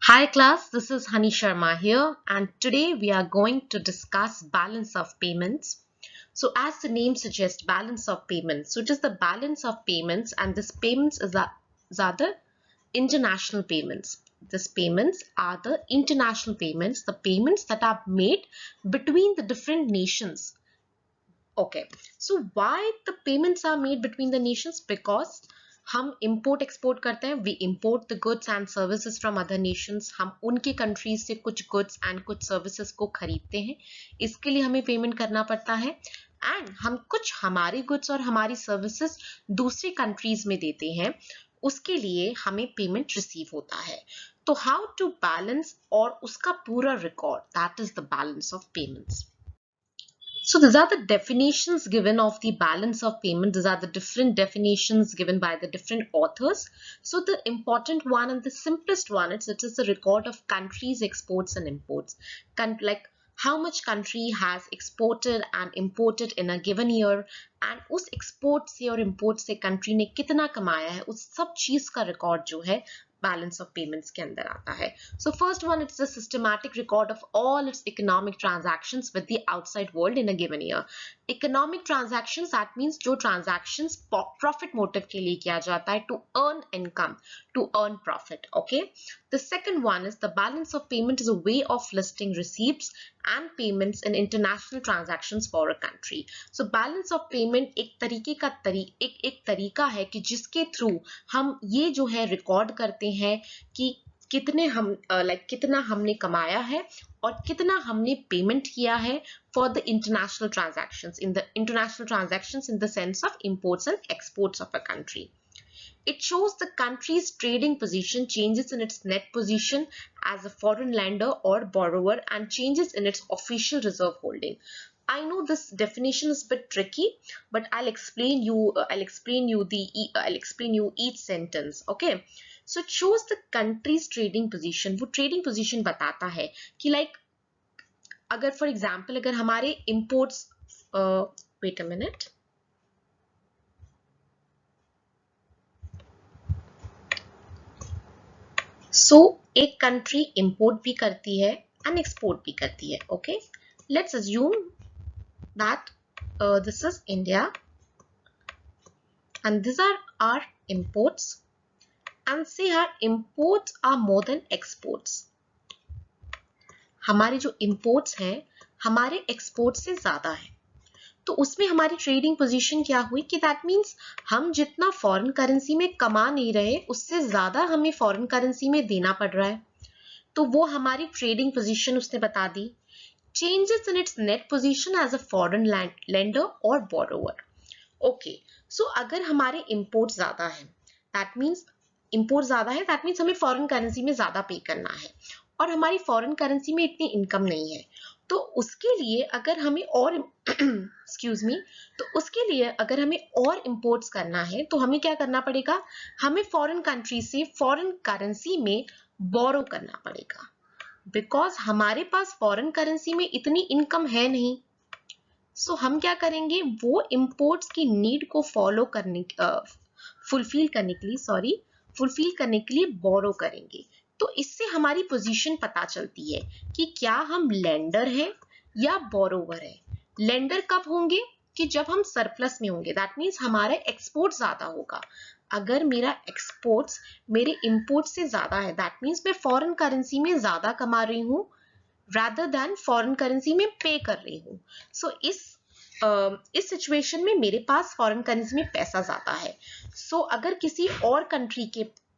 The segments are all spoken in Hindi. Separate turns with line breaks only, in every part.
Hi class, this is Hani Sharma here and today we are going to discuss balance of payments. So as the name suggests, balance of payments. So it is the balance of payments and this payments are the international payments. These payments are the international payments, the payments that are made between the different nations. Okay, so why the payments are made between the nations? Because हम import export करते हैं, we import the goods and services from other nations. हम उनके countries से कुछ goods and कुछ services को खरीदते हैं, इसके लिए हमें payment करना पड़ता है and हम कुछ हमारी goods और हमारी services दूसरी countries में देते हैं, उसके लिए हमें payment receive होता है. तो how to balance और उसका पूरा record, that is the balance of payments. So these are the definitions given of the balance of payment. These are the different definitions given by the different authors. So the important one and the simplest one, it is the record of countries' exports and imports. Like how much country has exported and imported in a given year and उस export से और import से country ने कितना कमाया है, उस सब चीज का record जो है balance of payments के अंदर आता है. So first one, it's a systematic record of all its economic transactions with the outside world in a given year. Economic transactions, that means जो transactions profit motive के लिए किया जाता है, to earn income, to earn profit. Okay. The second one is the balance of payment is a way of listing receipts and payments in international transactions for a country. So balance of payment एक तरीका है कि जिसके थ्रू हम ये जो है रिकॉर्ड करते हैं कि कितना हमने कमाया है और कितना हमने पेमेंट किया है for the international transactions in the sense of imports and exports of a country. It shows the country's trading position, changes in its net position as a foreign lender or borrower, and changes in its official reserve holding. I know this definition is a bit tricky, but I'll explain you each sentence. Okay, so it shows the country's trading position. वो trading position बताता है कि like अगर for example अगर हमारे imports wait a minute. So एक country import भी करती है and export भी करती है. Okay, let's assume that this is India and these are our imports and say our imports are more than exports. हमारे जो imports हैं हमारे exports से ज़्यादा है, तो उसमें हमारी ट्रेडिंग पोजीशन क्या हुई कि दैट मीन्स हम जितना फॉरेन करेंसी में कमा नहीं रहे उससे ज्यादा हमें फॉरेन करेंसी में देना पड़ रहा है, तो वो हमारी ट्रेडिंग पोजीशन उसने बता दी. Changes in its net position as a foreign lender और बोरोवर. ओके, सो अगर हमारे इंपोर्ट ज्यादा है दैट मीन्स हमें फॉरेन करेंसी में ज्यादा पे करना है और हमारी फॉरेन करेंसी में इतनी इनकम नहीं है, तो उसके लिए अगर हमें और एक्सक्यूज मी तो उसके लिए अगर हमें और इंपोर्ट्स करना है तो हमें क्या करना पड़ेगा, हमें फॉरेन कंट्री से फॉरेन करेंसी में बोरो करना पड़ेगा, बिकॉज हमारे पास फॉरेन करेंसी में इतनी इनकम है नहीं. सो हम क्या करेंगे, वो इंपोर्ट्स की नीड को फुलफिल करने के लिए बोरो करेंगे. तो इससे हमारी पोजीशन पता चलती है कि क्या हम लेंडर हैं या बोरोवर है. लेंडर कब होंगे कि जब हम सरप्लस में होंगे, दैट मीन्स हमारा एक्सपोर्ट ज्यादा होगा. अगर मेरा एक्सपोर्ट्स मेरे इंपोर्ट से ज्यादा है दैट मीन्स मैं फॉरेन करेंसी में ज्यादा कमा रही हूँ rather than फॉरेन करेंसी में पे कर रही हूँ. सो इस सिचुएशन में मेरे पास फॉरेन करेंसी में पैसा ज्यादा है. सो अगर किसी और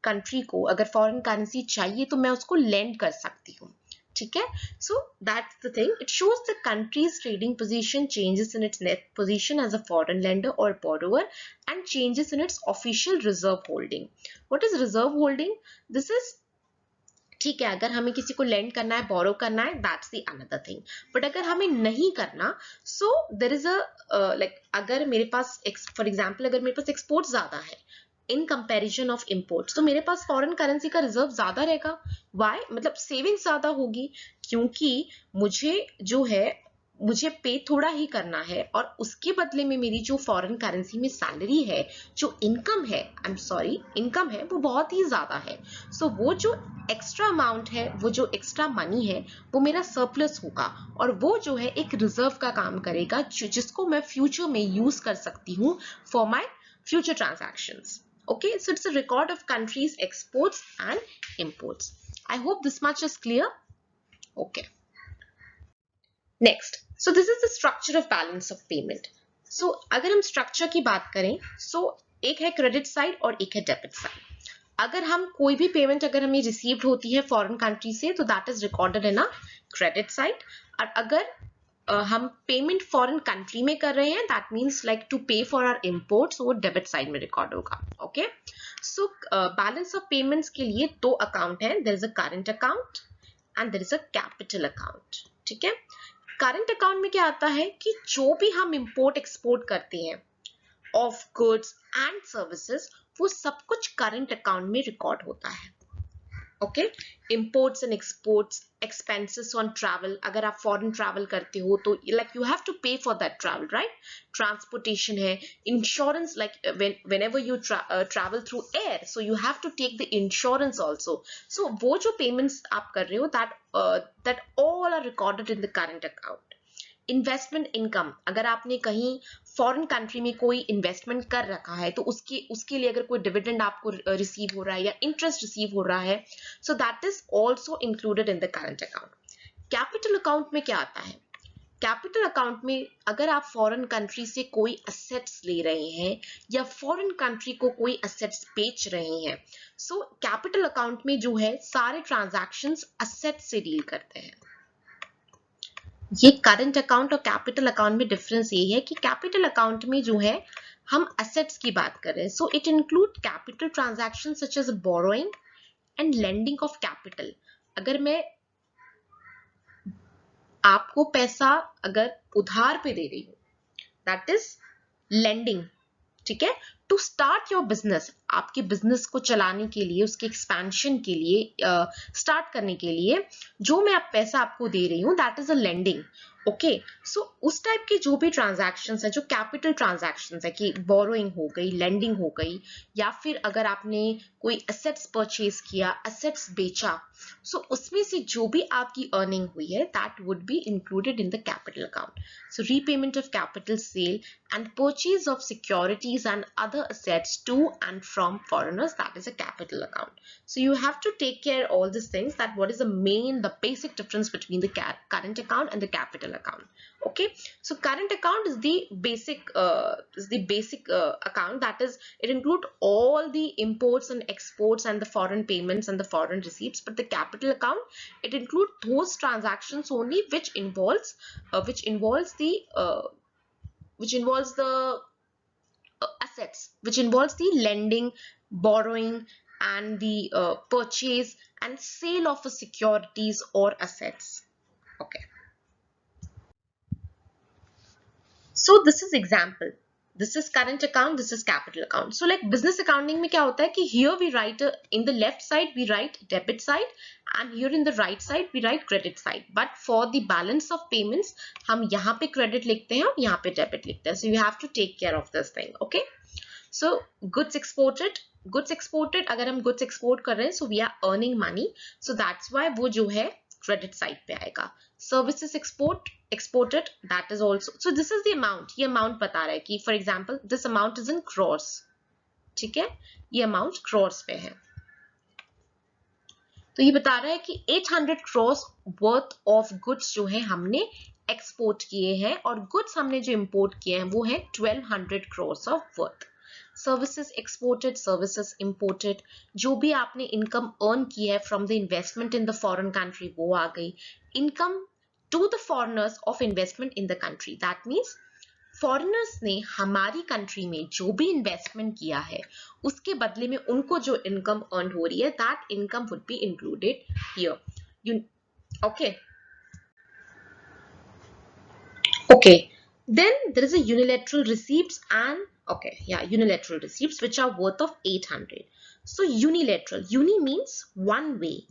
कंट्री को अगर फॉरेन करेंसी चाहिए तो मैं उसको लेंड कर सकती हूँ. ठीक है, so that's the thing. It shows the countries trading position, changes in its net position as a foreign lender और borrower, and changes in its official reserve holding. What is reserve holding? This is ठीक है, अगर हमें किसी को लेंड करना है, बोरो करना है, that's the another thing. But अगर हमें नहीं करना, so there is a like अगर मेरे पास फॉर एग्जांपल अगर मेरे पास एक्सपोर्ट ज्यादा है इन कंपैरिजन ऑफ इंपोर्ट्स, तो मेरे पास फॉरेन करेंसी का रिजर्व ज्यादा रहेगा. व्हाई? मतलब सेविंग्स ज्यादा होगी, क्योंकि मुझे जो है मुझे पे थोड़ा ही करना है और उसके बदले में मेरी जो फॉरेन करेंसी में सैलरी है, जो इनकम है, आई एम सॉरी, इनकम है, वो बहुत ही ज्यादा है। सो वो जो एक्स्ट्रा अमाउंट है, वो जो एक्स्ट्रा मनी है, वो मेरा सरप्लस होगा और वो जो है एक रिजर्व का काम करेगा, जिसको मैं फ्यूचर में यूज कर सकती हूँ for my future transactions. Okay, so it's a record of countries' exports and imports. I hope this much is clear. Okay. Next, so this is the structure of balance of payment. So अगर हम structure की बात करें, so एक है credit side और एक है debit side. अगर हम कोई भी पेमेंट अगर हमें रिसीव्ड होती है फॉरेन कंट्री से, तो that is recorded in a credit side. और अगर हम पेमेंट फॉरेन कंट्री में कर रहे हैं, that means like to pay for our imports, वो डेबिट साइड में रिकॉर्ड होगा। Okay, so balance of payments के लिए दो अकाउंट है, there is a current account and there is a capital account. ठीक है, करंट अकाउंट में क्या आता है कि जो भी हम इंपोर्ट एक्सपोर्ट करते हैं ऑफ गुड्स एंड सर्विसेज, वो सब कुछ करंट अकाउंट में रिकॉर्ड होता है। Okay, imports and exports, expenses on travel, अगर आप फॉरेन ट्रैवल करते हो तो like you have to pay for that travel, right. Transportation है, insurance, like whenever you travel through air, so you have to take the insurance also. So वो जो पेमेंट्स आप कर रहे हो, that all are recorded in the current account. Investment income, अगर आपने कहीं फॉरेन कंट्री में कोई इन्वेस्टमेंट कर रखा है, तो उसके लिए अगर कोई डिविडेंड आपको रिसीव हो रहा है या इंटरेस्ट रिसीव हो रहा है, so that is also included in the current account. Capital account में क्या आता है? कैपिटल अकाउंट में अगर आप फॉरेन कंट्री से कोई असेट्स ले रहे हैं या फॉरेन कंट्री को कोई असेट्स बेच रहे हैं, सो कैपिटल अकाउंट में जो है सारे ट्रांजैक्शंस असेट से डील करते हैं। ये करंट अकाउंट और कैपिटल अकाउंट में डिफरेंस ये है कि कैपिटल अकाउंट में जो है हम असेट्स की बात कर रहे हैं, so it include capital transaction such as borrowing and lending of capital. अगर मैं आपको पैसा अगर उधार पे दे रही हूँ, दैट इज लेंडिंग। ठीक है, टू स्टार्ट योर बिजनेस, आपके बिजनेस को चलाने के लिए, उसके एक्सपेंशन के लिए, स्टार्ट करने के लिए जो मैं आप पैसा आपको दे रही हूँ, that is a lending. Okay, so उस टाइप के जो भी ट्रांजैक्शंस है, जो कैपिटल ट्रांजैक्शंस है, कि बोरोइंग हो गई, लेंडिंग हो गई, या फिर अगर आपने कोई एसेट्स परचेज किया, एसेट्स बेचा, सो उसमें से जो भी आपकी अर्निंग हुई है, that would be included in the capital account. So repayment of capital sale and purchase of securities and other assets to and from foreigners, that is a capital account. So you have to take care all these things, that what is the basic difference between the current account and the capital account. Okay, so current account is the basic account, that is, it includes all the imports and exports and the foreign payments and the foreign receipts. But the capital account, it includes those transactions only which involves the assets, which involves the lending, borrowing, and the purchase and sale of securities or assets. Okay. So this is example. This is current account, this is capital account. So like business accounting में क्या होता है कि here we write in the left side we write debit side and here in the right side we write credit side. But for the balance of payments हम यहाँ पे credit लिखते हैं और यहाँ पे debit लिखते हैं. So you have to take care of this thing. Okay. So goods exported अगर हम goods export कर रहे हैं, so we are earning money. So that's why वो जो है credit side पे आएगा. Services exported, that is also, so this is the amount, ये amount बता रहा है कि for example this amount is in crores. ठीक है, ये amount crores पे है, तो ये बता रहा है कि 800 crores worth of goods जो है हमने export किए हैं और goods हमने जो import किए हैं वो है 1200 crores of worth. Services exported, services imported, जो भी आपने इनकम अर्न की है from the investment in the foreign country वो आ गई. Income to the foreigners of investment in the country, that means foreigners ने हमारी कंट्री में जो भी इन्वेस्टमेंट किया है उसके बदले में उनको जो इनकम अर्न हो रही है, that income would be included here. Okay, then there is a unilateral receipts and unilateral receipts which are worth of 800. So unilateral, uni means one way,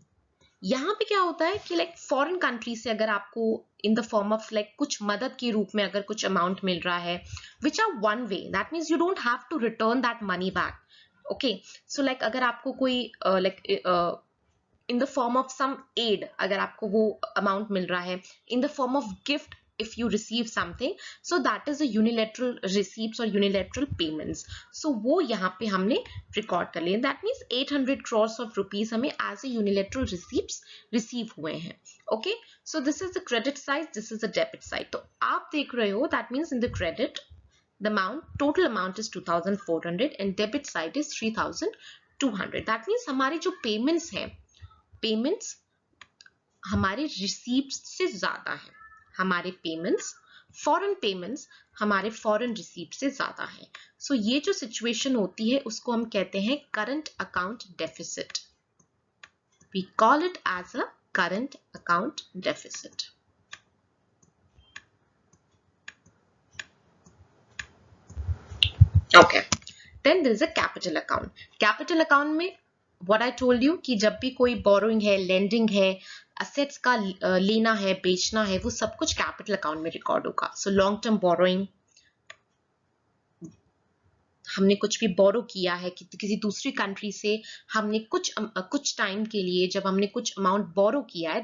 यहाँ पे क्या होता है कि लाइक फॉरेन कंट्री से अगर आपको इन द फॉर्म ऑफ लाइक कुछ मदद के रूप में अगर कुछ अमाउंट मिल रहा है which are one way, that means you don't have to return that money back. Okay, so like अगर आपको कोई in the form of some aid, अगर आपको वो अमाउंट मिल रहा है in the form of gift if you receive something, so that is a unilateral receipts or unilateral payments. So वो यहाँ पे हमने रिकॉर्ड कर लिया, that means 800 crores of rupees हमें as a unilateral receipts receive हुए हैं. Okay, so this is the credit side, this is the debit side. तो आप देख रहे हो that means in the credit the total amount is 2400 and debit side is 3200. that means हमारे जो payments हैं, payments हमारे receipts से ज्यादा है, हमारे पेमेंट्स फॉरेन पेमेंट्स हमारे फॉरेन रिसीप्ट से ज्यादा है। सो ये जो सिचुएशन होती है उसको हम कहते हैं current account deficit. We call it as a current account deficit. Okay, then there is a capital account. Capital account में व्हाट आई टोल्ड यू कि जब भी कोई बोरोइंग है, लेंडिंग है, असेट्स का लेना है, बेचना है, वो सब कुछ कैपिटल अकाउंट में रिकॉर्ड होगा। सो लॉन्ग टर्म बोरोइंग, हमने कुछ भी बोरो किया है कि किसी दूसरी कंट्री से, हमने कुछ टाइम के लिए जब हमने कुछ अमाउंट बोरो किया है,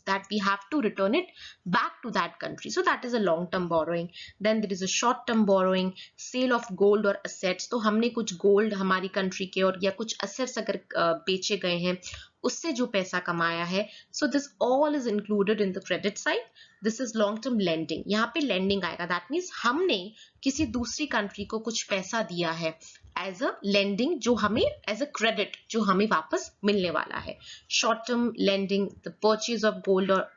that we have to return it back to that country, so that is a long term borrowing. Then there is a short term borrowing, sale of gold or assets. तो हमने कुछ गोल्ड हमारी कंट्री के और या कुछ असेट्स अगर बेचे गए हैं उससे जो पैसा कमाया है, so this all is included in the credit side. This is long term lending. यहाँ पे lending आएगा, that means हमने किसी दूसरी कंट्री को कुछ पैसा दिया है एज अ लेंडिंग, जो हमें एज अ क्रेडिट जो हमें वापस मिलने वाला है। Short term lending, the purchase of gold और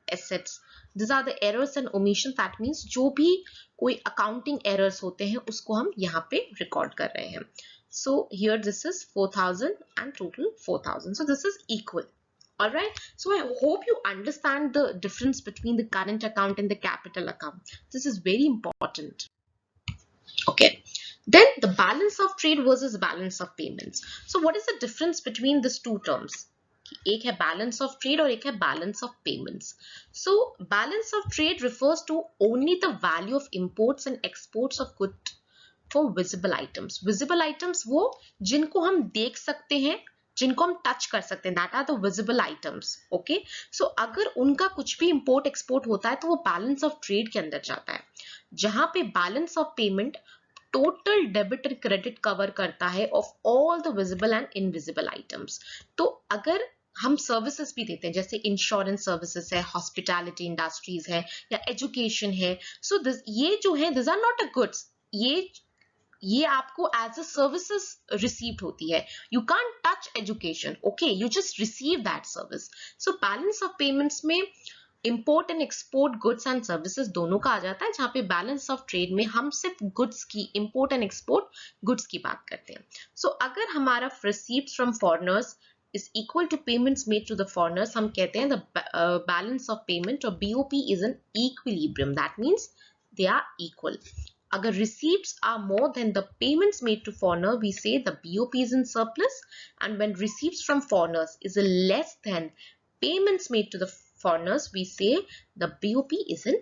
assets, this are the errors and omission, that means जो भी कोई अकाउंटिंग एरर्स होते हैं उसको हम यहाँ पे रिकॉर्ड कर रहे हैं। So here this is 4000 and total 4000. So this is equal. All right. So I hope you understand the difference between the current account and the capital account. This is very important. Okay. Then the balance of trade versus balance of payments. So what is the difference between these two terms? एक है balance of trade और एक है balance of payments. So balance of trade refers to only the value of imports and exports of goods for visible items. Visible items वो जिनको हम देख सकते हैं, जिनको हम टच कर सकते हैं, that are the visible items. Okay, so अगर उनका कुछ भी import export होता है तो वो balance of trade के अंदर जाता है, जहां पे balance of payment total debit और क्रेडिट कवर करता है of all the visible and invisible items. तो अगर हम सर्विसेज भी देते हैं, जैसे इंश्योरेंस सर्विसेज है, हॉस्पिटैलिटी इंडस्ट्रीज है या एजुकेशन है, सो ये जो है this are not a goods, ये आपको एज अ सर्विसेज रिसीव्ड होती है। You can't touch education, okay, you just receive that service. So balance of payments में import and export goods and services दोनों का आ जाता है, जहां पे बैलेंस ऑफ ट्रेड में हम सिर्फ गुड्स की, इंपोर्ट एंड एक्सपोर्ट गुड्स की बात करते हैं। सो अगर हमारा receipts from foreigners is equal to payments made to the foreigners, हम कहते हैं the balance of payment or BOP is an equilibrium. That means they are equal. अगर receipts are more than the payments made to foreigner, we say the BOP is in surplus, and when receipts from foreigners is less than payments made to the foreigners, we say the BOP is in